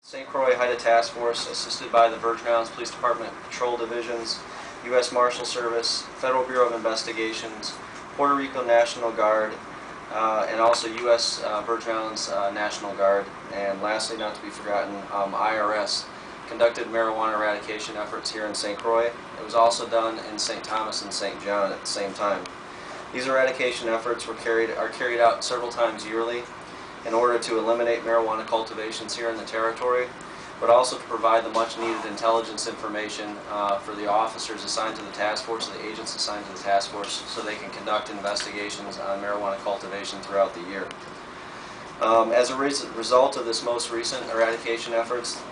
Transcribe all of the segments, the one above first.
St. Croix Haida Task Force, assisted by the Virgin Islands Police Department Patrol Divisions, U.S. Marshal Service, Federal Bureau of Investigations, Puerto Rico National Guard, and also U.S. Virgin Islands National Guard, and lastly, not to be forgotten, IRS, conducted marijuana eradication efforts here in St. Croix. It was also done in St. Thomas and St. John at the same time. These eradication efforts are carried out several times yearly in order to eliminate marijuana cultivations here in the territory, but also to provide the much needed intelligence information for the officers assigned to the task force, the agents assigned to the task force, so they can conduct investigations on marijuana cultivation throughout the year. As a result of this most recent eradication efforts,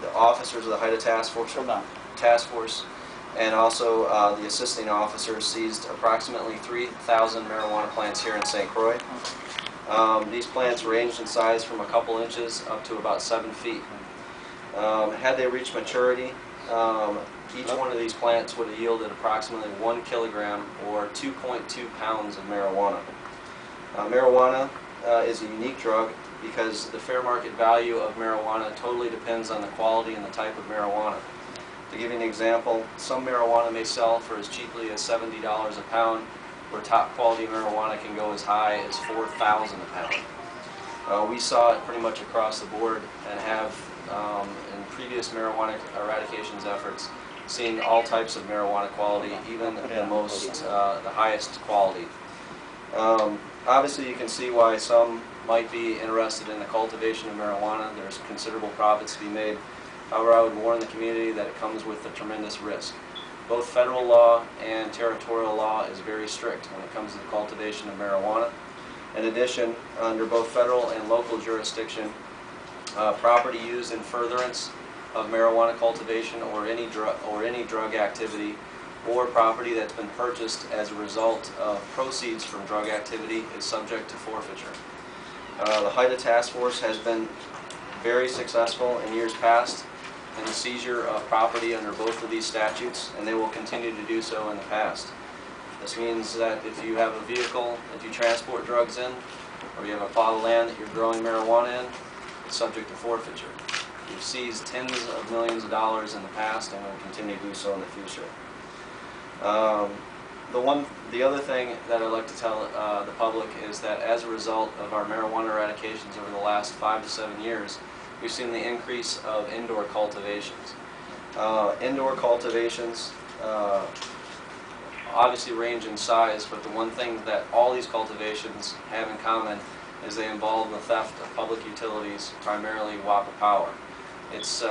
the officers of the Haida Task Force and also the assisting officers seized approximately 3,000 marijuana plants here in St. Croix. These plants ranged in size from a couple inches up to about 7 feet. Had they reached maturity, each one of these plants would have yielded approximately 1 kilogram or 2.2 pounds of marijuana. Marijuana is a unique drug because the fair market value of marijuana totally depends on the quality and the type of marijuana. To give you an example, some marijuana may sell for as cheaply as $70 a pound, where top quality marijuana can go as high as $4,000 a pound. We saw it pretty much across the board and have, in previous marijuana eradications efforts, seen all types of marijuana quality, even the highest quality. Obviously you can see why some might be interested in the cultivation of marijuana. There's considerable profits to be made. However, I would warn the community that it comes with a tremendous risk. Both federal law and territorial law is very strict when it comes to the cultivation of marijuana. In addition, under both federal and local jurisdiction, property used in furtherance of marijuana cultivation or any drug activity, or property that's been purchased as a result of proceeds from drug activity is subject to forfeiture. The Haida Task Force has been very successful in years past in the seizure of property under both of these statutes, and they will continue to do so in the past. This means that if you have a vehicle that you transport drugs in, or you have a plot of land that you're growing marijuana in, it's subject to forfeiture. We've seized tens of millions of dollars in the past, and will continue to do so in the future. The other thing that I'd like to tell the public is that as a result of our marijuana eradications over the last 5 to 7 years, we've seen the increase of indoor cultivations. Indoor cultivations obviously range in size, but the one thing that all these cultivations have in common is they involve the theft of public utilities, primarily WAPA power. It's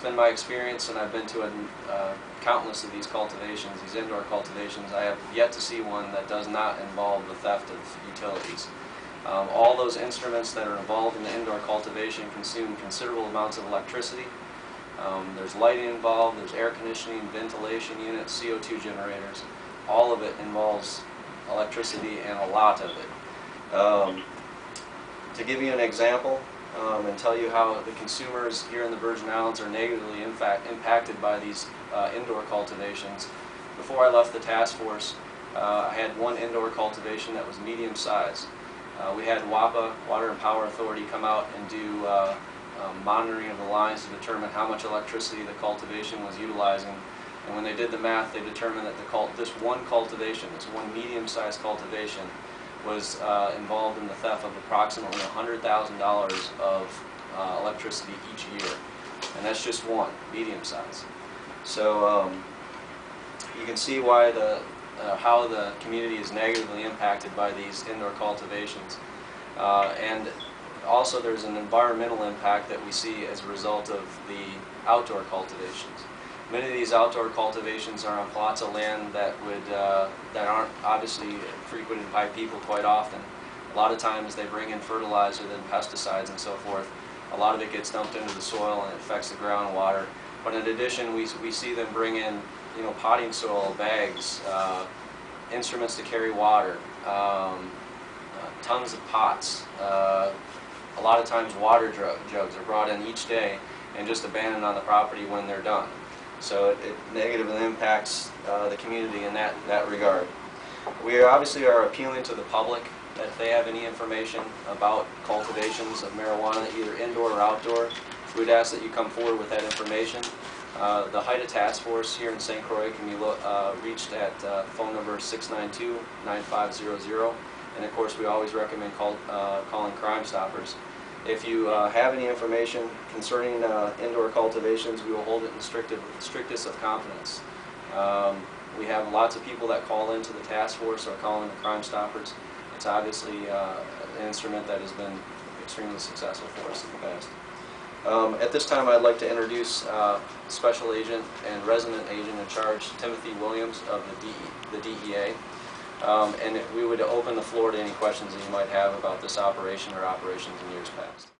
been my experience, and I've been to countless of these cultivations, these indoor cultivations. I have yet to see one that does not involve the theft of utilities. All those instruments that are involved in the indoor cultivation consume considerable amounts of electricity. There's lighting involved, there's air conditioning, ventilation units, CO2 generators. All of it involves electricity, and a lot of it. To give you an example, and tell you how the consumers here in the Virgin Islands are negatively impacted by these indoor cultivations. Before I left the task force, I had one indoor cultivation that was medium size. We had WAPA, Water and Power Authority, come out and do monitoring of the lines to determine how much electricity the cultivation was utilizing. And when they did the math, they determined that this one cultivation, this one medium-sized cultivation, was involved in the theft of approximately $100,000 of electricity each year. And that's just one, medium size. So you can see why how the community is negatively impacted by these indoor cultivations. And also there's an environmental impact that we see as a result of the outdoor cultivations. Many of these outdoor cultivations are on plots of land that aren't obviously frequented by people quite often. A lot of times they bring in fertilizer, then pesticides and so forth. A lot of it gets dumped into the soil and it affects the groundwater. But in addition, we see them bring in, potting soil, bags, instruments to carry water, tons of pots. A lot of times water jugs are brought in each day and just abandoned on the property when they're done. So it negatively impacts the community in that regard. We obviously are appealing to the public that if they have any information about cultivations of marijuana, either indoor or outdoor, We'd ask that you come forward with that information. The HIDTA task force here in St. Croix can be reached at phone number 692-9500, and of course we always recommend calling Crime Stoppers. If you have any information concerning indoor cultivations, we will hold it in the strictest of confidence. We have lots of people that call into the task force or call into Crime Stoppers. It's obviously an instrument that has been extremely successful for us in the past. At this time, I'd like to introduce Special Agent and Resident Agent in Charge, Timothy Williams of the DEA. And we would open the floor to any questions that you might have about this operation or operations in years past.